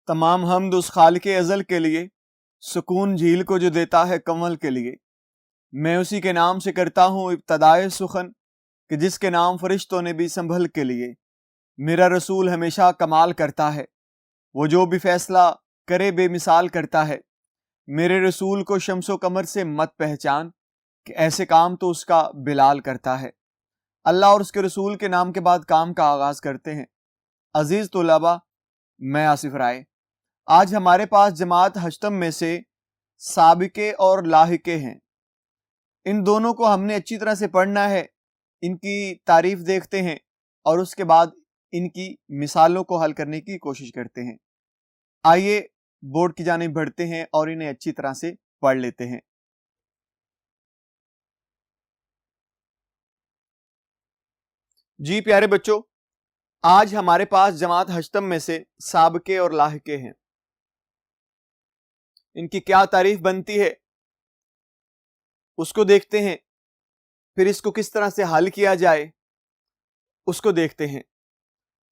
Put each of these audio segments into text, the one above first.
تمام حمد اس خالق ازل کے لیے، سکون جھیل کو جو دیتا ہے کنول کے لیے۔ میں اسی کے نام سے کرتا ہوں ابتدائے سخن، کہ جس کے نام فرشتوں نے بھی سنبھل کے لیے۔ میرا رسول ہمیشہ کمال کرتا ہے، وہ جو بھی فیصلہ کرے بے مثال کرتا ہے۔ میرے رسول کو شمس و قمر سے مت پہچان، کہ ایسے کام تو اس کا بلال کرتا ہے۔ اللہ اور اس کے رسول کے نام کے بعد کام کا آغاز کرتے ہیں۔ عزیز طلباء، میں آصف رائے۔ آج ہمارے پاس جماعت ہشتم میں سے سابقے اور لاحقے ہیں۔ ان دونوں کو ہم نے اچھی طرح سے پڑھنا ہے، ان کی تعریف دیکھتے ہیں اور اس کے بعد ان کی مثالوں کو حل کرنے کی کوشش کرتے ہیں۔ آئیے بورڈ کی جانب بڑھتے ہیں اور انہیں اچھی طرح سے پڑھ لیتے ہیں۔ جی پیارے بچوں، آج ہمارے پاس جماعت ہشتم میں سے سابقے اور لاحقے ہیں۔ ان کی کیا تعریف بنتی ہے اس کو دیکھتے ہیں، پھر اس کو کس طرح سے حل کیا جائے اس کو دیکھتے ہیں۔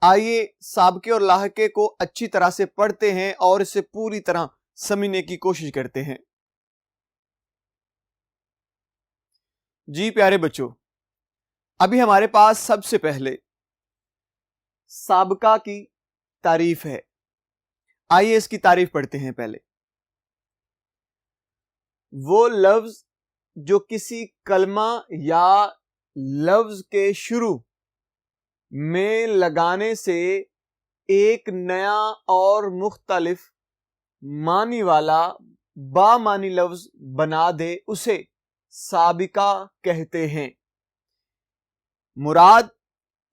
آئیے سابقے اور لاحقے کو اچھی طرح سے پڑھتے ہیں اور اسے پوری طرح سمجھنے کی کوشش کرتے ہیں۔ جی پیارے بچوں، ابھی ہمارے پاس سب سے پہلے سابقہ کی تعریف ہے۔ آئیے اس کی تعریف پڑھتے ہیں پہلے۔ وہ لفظ جو کسی کلمہ یا لفظ کے شروع میں لگانے سے ایک نیا اور مختلف معنی والا بامعنی لفظ بنا دے اسے سابقہ کہتے ہیں۔ مراد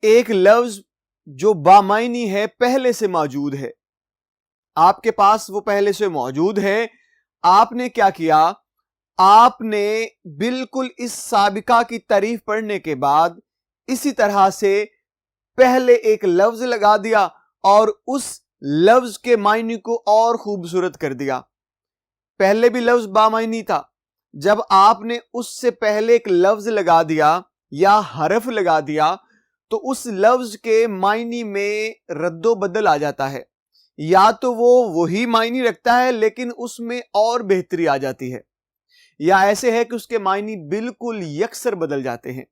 ایک لفظ جو بامعنی ہے، پہلے سے موجود ہے، آپ کے پاس وہ پہلے سے موجود ہے۔ آپ نے کیا کیا؟ آپ نے بالکل اس سابقہ کی تعریف پڑھنے کے بعد اسی طرح سے پہلے ایک لفظ لگا دیا اور اس لفظ کے معنی کو اور خوبصورت کر دیا۔ پہلے بھی لفظ بامعنی تھا، جب آپ نے اس سے پہلے ایک لفظ لگا دیا یا حرف لگا دیا تو اس لفظ کے معنی میں رد و بدل آ جاتا ہے، یا تو وہ وہی معنی رکھتا ہے لیکن اس میں اور بہتری آ جاتی ہے، یا ایسے ہے کہ اس کے معنی بالکل یکسر بدل جاتے ہیں۔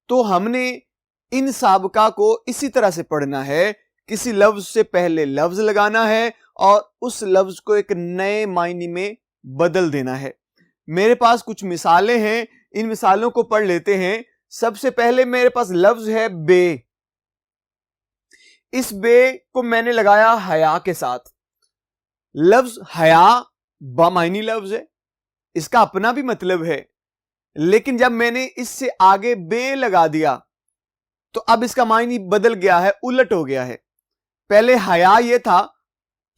تو ہم نے ان سابقہ کو اسی طرح سے پڑھنا ہے، کسی لفظ سے پہلے لفظ لگانا ہے اور اس لفظ کو ایک نئے معنی میں بدل دینا ہے۔ میرے پاس کچھ مثالیں ہیں، ان مثالوں کو پڑھ لیتے ہیں۔ سب سے پہلے میرے پاس لفظ ہے بے۔ اس بے کو میں نے لگایا حیا کے ساتھ۔ لفظ حیا بامعنی لفظ ہے، اس کا اپنا بھی مطلب ہے، لیکن جب میں نے اس سے آگے بے لگا دیا تو اب اس کا معنی بدل گیا ہے، الٹ ہو گیا ہے۔ پہلے حیا یہ تھا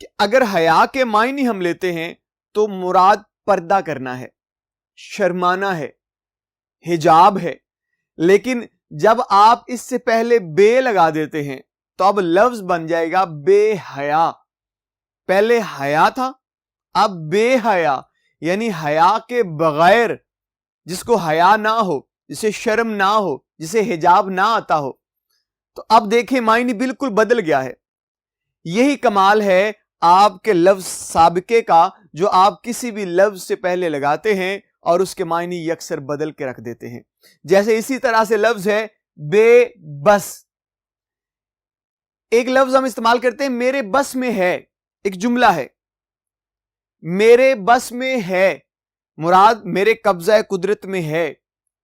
کہ اگر حیا کے معنی ہم لیتے ہیں تو مراد پردہ کرنا ہے، شرمانا ہے، حجاب ہے، لیکن جب آپ اس سے پہلے بے لگا دیتے ہیں تو اب لفظ بن جائے گا بے حیا۔ پہلے حیا تھا، اب بے حیا، یعنی حیا کے بغیر، جس کو حیا نہ ہو، جسے شرم نہ ہو، جسے حجاب نہ آتا ہو، تو اب دیکھیں معنی بالکل بدل گیا ہے۔ یہی کمال ہے آپ کے لفظ سابقے کا، جو آپ کسی بھی لفظ سے پہلے لگاتے ہیں اور اس کے معنی یکسر بدل کے رکھ دیتے ہیں۔ جیسے اسی طرح سے لفظ ہے بے بس۔ ایک لفظ ہم استعمال کرتے ہیں میرے بس میں ہے، ایک جملہ ہے میرے بس میں ہے، مراد میرے قبضہ قدرت میں ہے،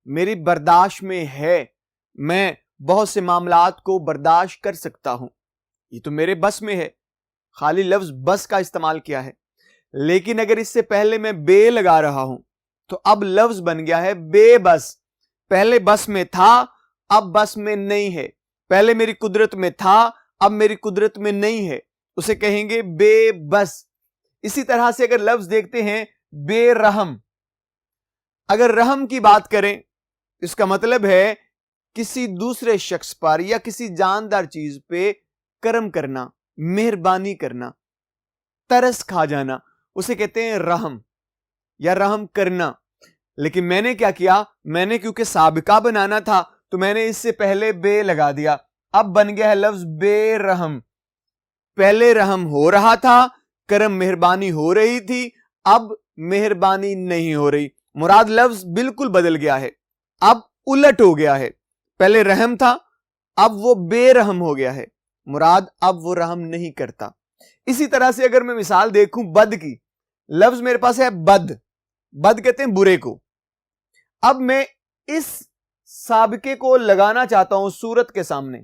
میری برداشت میں ہے، میں بہت سے معاملات کو برداشت کر سکتا ہوں، یہ تو میرے بس میں ہے، خالی لفظ بس کا استعمال کیا ہے۔ لیکن اگر اس سے پہلے میں بے لگا رہا ہوں تو اب لفظ بن گیا ہے بے بس۔ پہلے بس میں تھا، اب بس میں نہیں ہے، پہلے میری قدرت میں تھا، اب میری قدرت میں نہیں ہے، اسے کہیں گے بے بس۔ اسی طرح سے اگر لفظ دیکھتے ہیں بے رحم، اگر رحم کی بات کریں اس کا مطلب ہے کسی دوسرے شخص پر یا کسی جاندار چیز پہ کرم کرنا، مہربانی کرنا، ترس کھا جانا، اسے کہتے ہیں رحم یا رحم کرنا۔ لیکن میں نے کیا کیا؟ میں نے کیونکہ سابقہ بنانا تھا تو میں نے اس سے پہلے بے لگا دیا، اب بن گیا ہے لفظ بے رحم۔ پہلے رحم ہو رہا تھا، کرم مہربانی ہو رہی تھی، اب مہربانی نہیں ہو رہی. مراد لفظ بالکل بدل گیا ہے، اب الٹ ہو گیا ہے. پہلے رحم تھا، اب وہ بے رحم ہو گیا ہے. مراد اب وہ رحم نہیں کرتا. اسی طرح سے اگر میں مثال دیکھوں بد کی، لفظ میرے پاس ہے بد. بد کہتے ہیں برے کو. اب میں اس سابقے کو لگانا چاہتا ہوں صورت کے سامنے.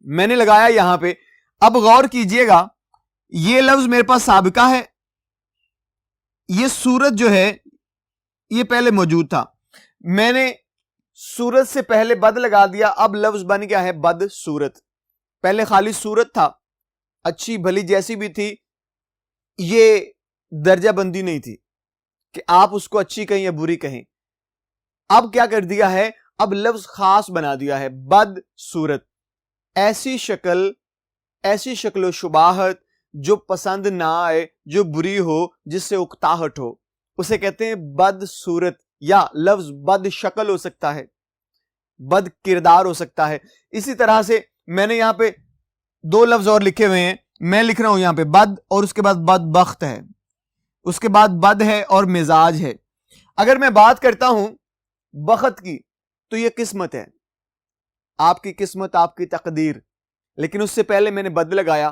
میں نے لگایا یہاں پہ. اب غور کیجئے گا، یہ لفظ میرے پاس سابقہ ہے، یہ صورت جو ہے یہ پہلے موجود تھا. میں نے صورت سے پہلے بد لگا دیا، اب لفظ بن گیا ہے بد صورت. پہلے خالی صورت تھا، اچھی بھلی جیسی بھی تھی، یہ درجہ بندی نہیں تھی کہ آپ اس کو اچھی کہیں یا بری کہیں. اب کیا کر دیا ہے، اب لفظ خاص بنا دیا ہے بد صورت. ایسی شکل و شباہت جو پسند نہ آئے، جو بری ہو، جس سے اکتاہٹ ہو، اسے کہتے ہیں بد صورت. یا لفظ بد شکل ہو سکتا ہے، بد کردار ہو سکتا ہے. اسی طرح سے میں نے یہاں پہ دو لفظ اور لکھے ہوئے ہیں. میں لکھ رہا ہوں یہاں پہ بد، اور اس کے بعد بدبخت ہے، اس کے بعد بد ہے اور مزاج ہے. اگر میں بات کرتا ہوں بخت کی تو یہ قسمت ہے، آپ کی قسمت، آپ کی تقدیر. لیکن اس سے پہلے میں نے بد لگایا،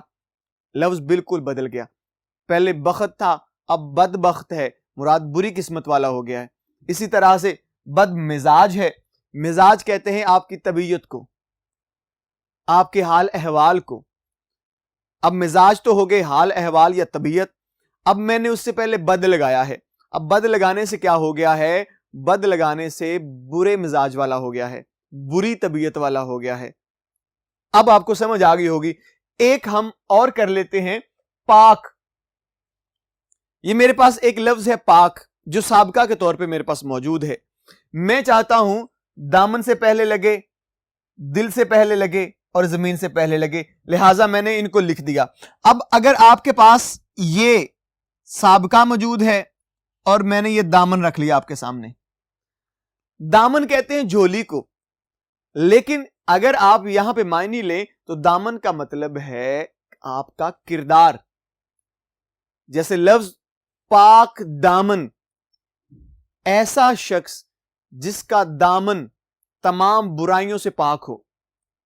لفظ بالکل بدل گیا. پہلے بخت تھا، اب بدبخت ہے، مراد بری قسمت والا ہو گیا ہے. اسی طرح سے بد مزاج ہے. مزاج کہتے ہیں آپ کی طبیعت کو، آپ کے حال احوال کو. اب مزاج تو ہو گئے حال احوال یا طبیعت. اب میں نے اس سے پہلے بد لگایا ہے. اب بد لگانے سے کیا ہو گیا ہے، بد لگانے سے برے مزاج والا ہو گیا ہے، بری طبیعت والا ہو گیا ہے. اب آپ کو سمجھ آ گئی ہوگی. ایک ہم اور کر لیتے ہیں، پاک. یہ میرے پاس ایک لفظ ہے پاک، جو سابقہ کے طور پہ میرے پاس موجود ہے. میں چاہتا ہوں دامن سے پہلے لگے، دل سے پہلے لگے اور زمین سے پہلے لگے، لہٰذا میں نے ان کو لکھ دیا. اب اگر آپ کے پاس یہ سابقہ موجود ہے اور میں نے یہ دامن رکھ لیا آپ کے سامنے، دامن کہتے ہیں جھولی کو. لیکن اگر آپ یہاں پہ معنی لیں تو دامن کا مطلب ہے آپ کا کردار. جیسے لفظ پاک دامن، ایسا شخص جس کا دامن تمام برائیوں سے پاک ہو،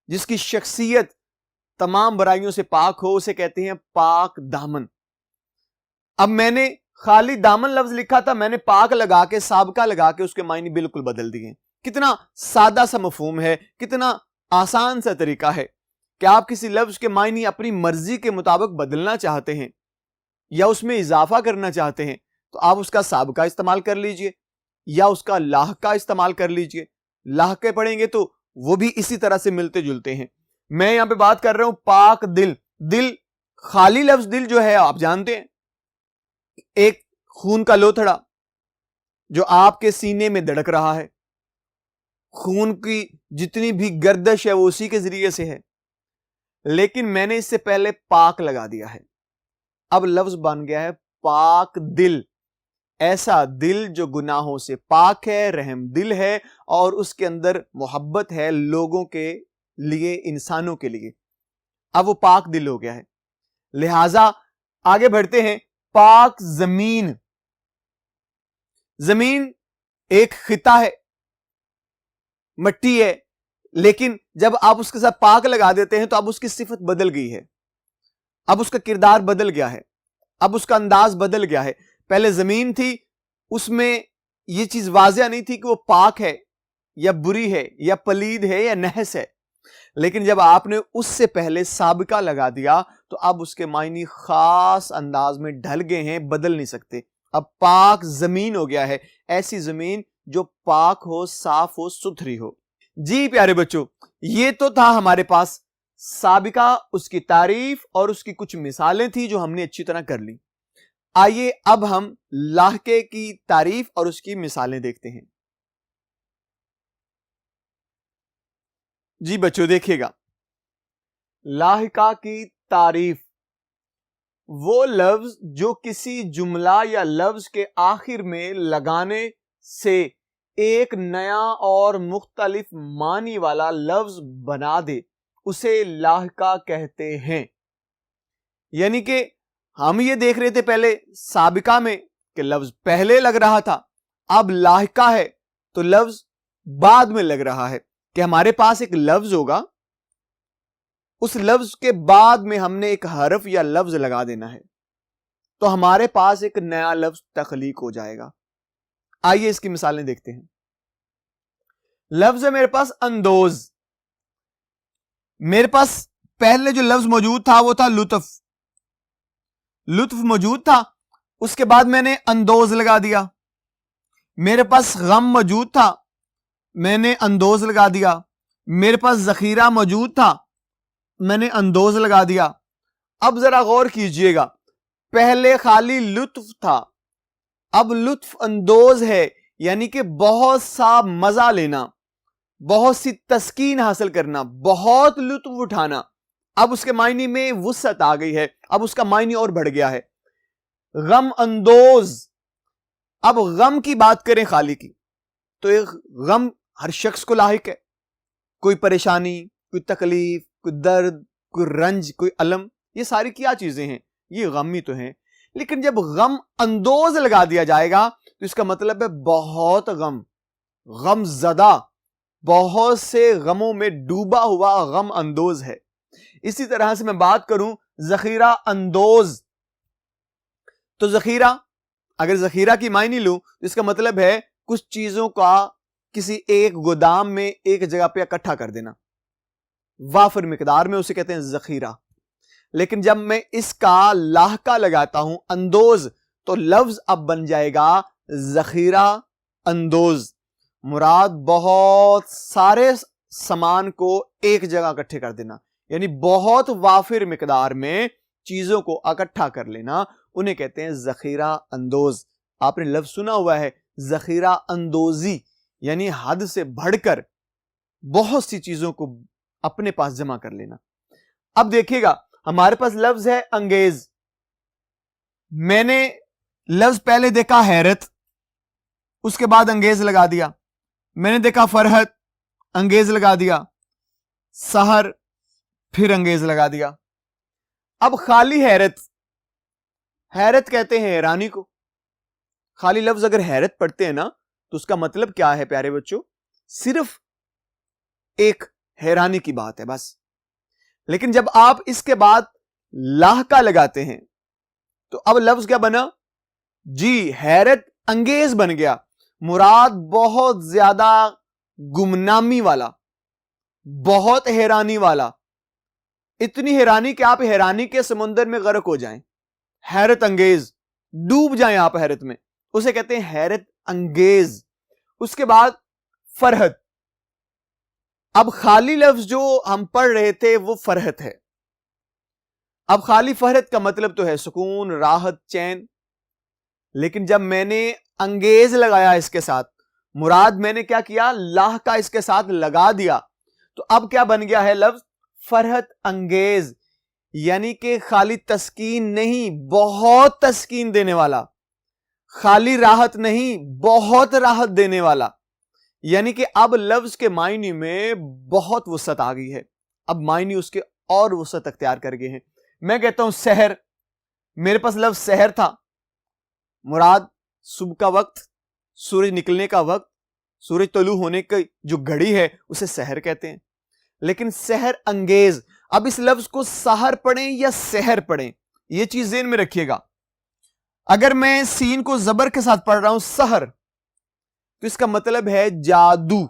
جس کی شخصیت تمام برائیوں سے پاک ہو، اسے کہتے ہیں پاک دامن. اب میں نے خالی دامن لفظ لکھا تھا، میں نے پاک لگا کے، سابقہ لگا کے اس کے معنی بالکل بدل دیے. کتنا سادہ سا مفہوم ہے، کتنا آسان سا طریقہ ہے کہ آپ کسی لفظ کے معنی اپنی مرضی کے مطابق بدلنا چاہتے ہیں یا اس میں اضافہ کرنا چاہتے ہیں تو آپ اس کا سابقہ استعمال کر لیجئے یا اس کا لاحقہ استعمال کر لیجئے. لاحقے پڑھیں گے تو وہ بھی اسی طرح سے ملتے جلتے ہیں. میں یہاں پہ بات کر رہا ہوں پاک دل. دل، خالی لفظ دل جو ہے آپ جانتے ہیں، ایک خون کا لوتھڑا جو آپ کے سینے میں دھڑک رہا ہے. خون کی جتنی بھی گردش ہے وہ اسی کے ذریعے سے ہے. لیکن میں نے اس سے پہلے پاک لگا دیا ہے. اب لفظ بن گیا ہے پاک دل. ایسا دل جو گناہوں سے پاک ہے، رحم دل ہے اور اس کے اندر محبت ہے لوگوں کے لیے، انسانوں کے لیے. اب وہ پاک دل ہو گیا ہے. لہذا آگے بڑھتے ہیں. پاک زمین. زمین ایک خطہ ہے، مٹی ہے، لیکن جب آپ اس کے ساتھ پاک لگا دیتے ہیں تو اب اس کی صفت بدل گئی ہے، اب اس کا کردار بدل گیا ہے، اب اس کا انداز بدل گیا ہے. پہلے زمین تھی، اس میں یہ چیز واضح نہیں تھی کہ وہ پاک ہے یا بری ہے یا پلید ہے یا نحس ہے. لیکن جب آپ نے اس سے پہلے سابقہ لگا دیا تو اب اس کے معنی خاص انداز میں ڈھل گئے ہیں، بدل نہیں سکتے. اب پاک زمین ہو گیا ہے، ایسی زمین جو پاک ہو، صاف ہو، ستھری ہو. جی پیارے بچوں، یہ تو تھا ہمارے پاس سابقہ، اس کی تعریف اور اس کی کچھ مثالیں تھی جو ہم نے اچھی طرح کر لی. آئیے اب ہم لاحقے کی تعریف اور اس کی مثالیں دیکھتے ہیں. جی بچوں دیکھیے گا، لاحقہ کی تعریف وہ لفظ جو کسی جملہ یا لفظ کے آخر میں لگانے سے ایک نیا اور مختلف معنی والا لفظ بنا دے، اسے لاحقہ کہتے ہیں. یعنی کہ ہم یہ دیکھ رہے تھے پہلے سابقہ میں کہ لفظ پہلے لگ رہا تھا، اب لاحقہ ہے تو لفظ بعد میں لگ رہا ہے، کہ ہمارے پاس ایک لفظ ہوگا، اس لفظ کے بعد میں ہم نے ایک حرف یا لفظ لگا دینا ہے، تو ہمارے پاس ایک نیا لفظ تخلیق ہو جائے گا۔ آئیے اس کی مثالیں دیکھتے ہیں۔ لفظ ہے میرے پاس اندوز، میرے پاس پہلے جو لفظ موجود تھا وہ تھا لطف، لطف موجود تھا، اس کے بعد میں نے اندوز لگا دیا۔ میرے پاس غم موجود تھا، میں نے اندوز لگا دیا۔ میرے پاس ذخیرہ موجود تھا، میں نے اندوز لگا دیا۔ اب ذرا غور کیجئے گا، پہلے خالی لطف تھا، اب لطف اندوز ہے، یعنی کہ بہت سا مزہ لینا، بہت سی تسکین حاصل کرنا، بہت لطف اٹھانا۔ اب اس کے معنی میں وسعت آ گئی ہے، اب اس کا معنی اور بڑھ گیا ہے۔ غم اندوز، اب غم کی بات کریں خالی کی، تو ایک غم ہر شخص کو لاحق ہے، کوئی پریشانی، کوئی تکلیف، کوئی درد، کوئی رنج، کوئی الم، یہ ساری کیا چیزیں ہیں؟ یہ غم ہی تو ہیں۔ لیکن جب غم اندوز لگا دیا جائے گا تو اس کا مطلب ہے بہت غم، غم زدہ، بہت سے غموں میں ڈوبا ہوا غم اندوز ہے۔ اسی طرح سے میں بات کروں ذخیرہ اندوز، تو ذخیرہ، اگر ذخیرہ کی معنی لوں تو اس کا مطلب ہے کچھ چیزوں کا کسی ایک گودام میں ایک جگہ پہ اکٹھا کر دینا، وافر مقدار میں، اسے کہتے ہیں ذخیرہ۔ لیکن جب میں اس کا لاحقہ لگاتا ہوں اندوز، تو لفظ اب بن جائے گا ذخیرہ اندوز، مراد بہت سارے سامان کو ایک جگہ اکٹھے کر دینا، یعنی بہت وافر مقدار میں چیزوں کو اکٹھا کر لینا، انہیں کہتے ہیں ذخیرہ اندوز۔ آپ نے لفظ سنا ہوا ہے ذخیرہ اندوزی، یعنی حد سے بڑھ کر بہت سی چیزوں کو اپنے پاس جمع کر لینا۔ اب دیکھیے گا ہمارے پاس لفظ ہے انگیز، میں نے لفظ پہلے دیکھا حیرت، اس کے بعد انگیز لگا دیا، میں نے دیکھا فرحت، انگیز لگا دیا، سحر، پھر انگیز لگا دیا۔ اب خالی حیرت، حیرت کہتے ہیں حیرانی کو، خالی لفظ اگر حیرت پڑھتے ہیں نا تو اس کا مطلب کیا ہے پیارے بچوں؟ صرف ایک حیرانی کی بات ہے بس۔ لیکن جب آپ اس کے بعد لاحقہ لگاتے ہیں تو اب لفظ کیا بنا؟ جی حیرت انگیز بن گیا، مراد بہت زیادہ گمنامی والا، بہت حیرانی والا، اتنی حیرانی کہ آپ حیرانی کے سمندر میں غرق ہو جائیں، حیرت انگیز، ڈوب جائیں آپ حیرت میں، اسے کہتے ہیں حیرت انگیز۔ اس کے بعد فرحت، اب خالی لفظ جو ہم پڑھ رہے تھے وہ فرحت ہے، اب خالی فرحت کا مطلب تو ہے سکون، راحت، چین، لیکن جب میں نے انگیز لگایا اس کے ساتھ، مراد میں نے کیا کیا؟ لاحقہ اس کے ساتھ لگا دیا، تو اب کیا بن گیا ہے لفظ؟ فرحت انگیز، یعنی کہ خالی تسکین نہیں، بہت تسکین دینے والا، خالی راحت نہیں، بہت راحت دینے والا، یعنی کہ اب لفظ کے معنی میں بہت وسعت آ گئی ہے، اب معنی اس کے اور وسعت اختیار کر گئے ہیں۔ میں کہتا ہوں سحر، میرے پاس لفظ سحر تھا، مراد صبح کا وقت، سورج نکلنے کا وقت، سورج طلوع ہونے کی جو گھڑی ہے اسے سحر کہتے ہیں۔ لیکن سحر انگیز، اب اس لفظ کو سحر پڑھیں یا سحر پڑھیں، یہ چیز ذہن میں رکھیے گا۔ اگر میں سین کو زبر کے ساتھ پڑھ رہا ہوں سحر، تو اس کا مطلب ہے جادو،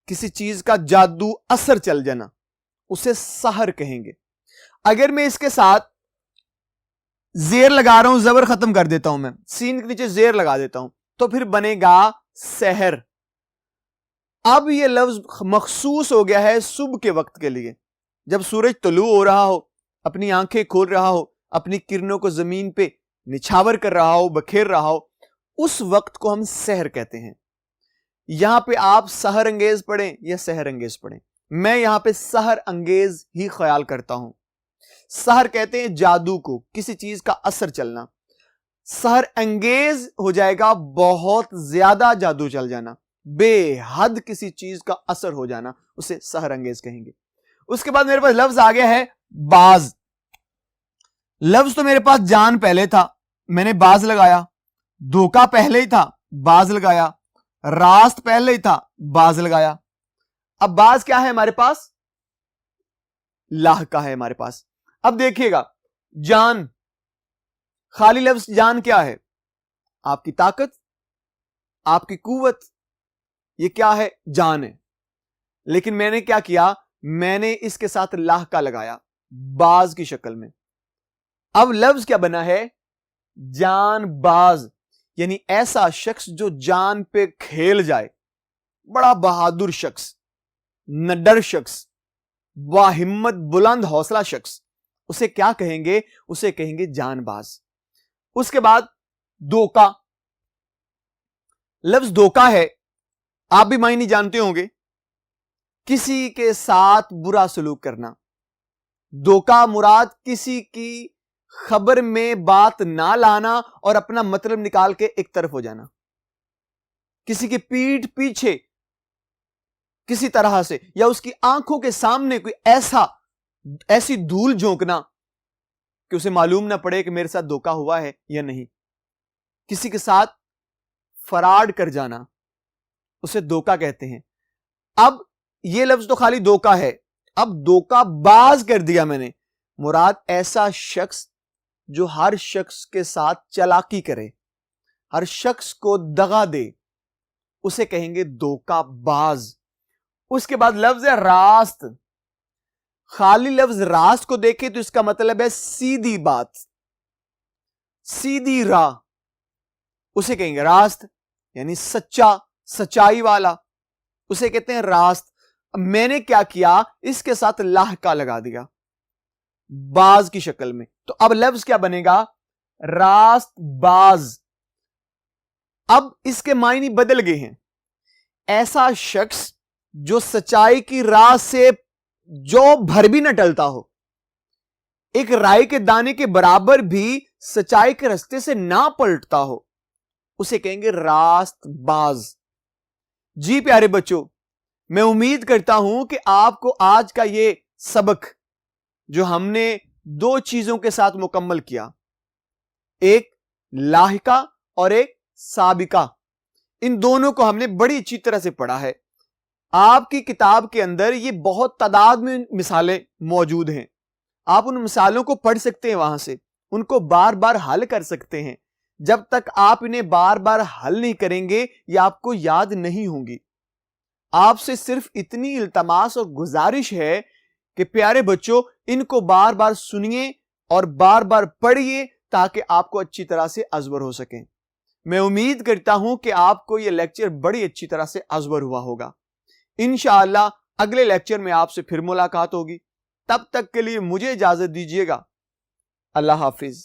کسی چیز کا جادو اثر چل جانا، اسے سحر کہیں گے۔ اگر میں اس کے ساتھ زیر لگا رہا ہوں، زبر ختم کر دیتا ہوں، میں سین کے نیچے زیر لگا دیتا ہوں، تو پھر بنے گا سحر۔ اب یہ لفظ مخصوص ہو گیا ہے صبح کے وقت کے لیے، جب سورج طلوع ہو رہا ہو، اپنی آنکھیں کھول رہا ہو، اپنی کرنوں کو زمین پہ نچھاور کر رہا ہو، بکھیر رہا ہو، اس وقت کو ہم سحر کہتے ہیں۔ یہاں پہ آپ سحر انگیز پڑھیں یا سحر انگیز پڑھیں، میں یہاں پہ سحر انگیز ہی خیال کرتا ہوں۔ سحر کہتے ہیں جادو کو، کسی چیز کا اثر چلنا، سحر انگیز ہو جائے گا بہت زیادہ جادو چل جانا، بے حد کسی چیز کا اثر ہو جانا، اسے سحر انگیز کہیں گے۔ اس کے بعد میرے پاس لفظ آ گیا ہے باز، لفظ تو میرے پاس جان پہلے تھا، میں نے باز لگایا. دھوکہ پہلے ہی تھا، باز لگایا. راست پہلے ہی تھا، باز لگایا. اب باز کیا ہے ہمارے پاس؟ لاحقہ ہے ہمارے پاس. اب دیکھیے گا، جان، خالی لفظ جان کیا ہے؟ آپ کی طاقت، آپ کی قوت، یہ کیا ہے؟ جان ہے. لیکن میں نے کیا کیا؟ میں نے اس کے ساتھ لاحقہ لگایا باز کی شکل میں. اب لفظ کیا بنا ہے؟ جان باز، یعنی ایسا شخص جو جان پہ کھیل جائے، بڑا بہادر شخص، نڈر شخص، باہمت بلند حوصلہ شخص، اسے کیا کہیں گے؟ اسے کہیں گے جان باز. اس کے بعد دھوکہ. لفظ دھوکہ ہے، آپ بھی معنی جانتے ہوں گے، کسی کے ساتھ برا سلوک کرنا. دھوکہ مراد کسی کی خبر میں بات نہ لانا اور اپنا مطلب نکال کے ایک طرف ہو جانا. کسی کی پیٹھ پیچھے کسی طرح سے، یا اس کی آنکھوں کے سامنے کوئی ایسی دھول جھونکنا کہ اسے معلوم نہ پڑے کہ میرے ساتھ دھوکہ ہوا ہے یا نہیں. کسی کے ساتھ فراڈ کر جانا، اسے دھوکہ کہتے ہیں. اب یہ لفظ تو خالی دھوکہ ہے، اب دھوکہ باز کر دیا میں نے. مراد ایسا شخص جو ہر شخص کے ساتھ چالاکی کرے، ہر شخص کو دغا دے، اسے کہیں گے دھوکہ باز. اس کے بعد لفظ ہے راست. خالی لفظ راست کو دیکھیں تو اس کا مطلب ہے سیدھی بات، سیدھی راہ، اسے کہیں گے راست. یعنی سچا، سچائی والا، اسے کہتے ہیں راست. میں نے کیا کیا؟ اس کے ساتھ لاحقہ لگا دیا باز کی شکل میں. تو اب لفظ کیا بنے گا؟ راست باز. اب اس کے معنی بدل گئے ہیں. ایسا شخص جو سچائی کی راہ سے جو بھر بھی نہ ٹلتا ہو، ایک رائی کے دانے کے برابر بھی سچائی کے راستے سے نہ پلٹتا ہو، اسے کہیں گے راست باز. جی پیارے بچوں، میں امید کرتا ہوں کہ آپ کو آج کا یہ سبق جو ہم نے دو چیزوں کے ساتھ مکمل کیا، ایک لاحقہ اور ایک سابقہ، ان دونوں کو ہم نے بڑی اچھی طرح سے پڑھا ہے. آپ کی کتاب کے اندر یہ بہت تعداد میں مثالیں موجود ہیں. آپ ان مثالوں کو پڑھ سکتے ہیں، وہاں سے ان کو بار بار حل کر سکتے ہیں. جب تک آپ انہیں بار بار حل نہیں کریں گے یہ آپ کو یاد نہیں ہوں گی. آپ سے صرف اتنی التماس اور گزارش ہے کہ پیارے بچوں ان کو بار بار سنیے اور بار بار پڑھیے تاکہ آپ کو اچھی طرح سے ازبر ہو سکیں. میں امید کرتا ہوں کہ آپ کو یہ لیکچر بڑی اچھی طرح سے ازبر ہوا ہوگا. انشاءاللہ اگلے لیکچر میں آپ سے پھر ملاقات ہوگی. تب تک کے لیے مجھے اجازت دیجیے گا. اللہ حافظ.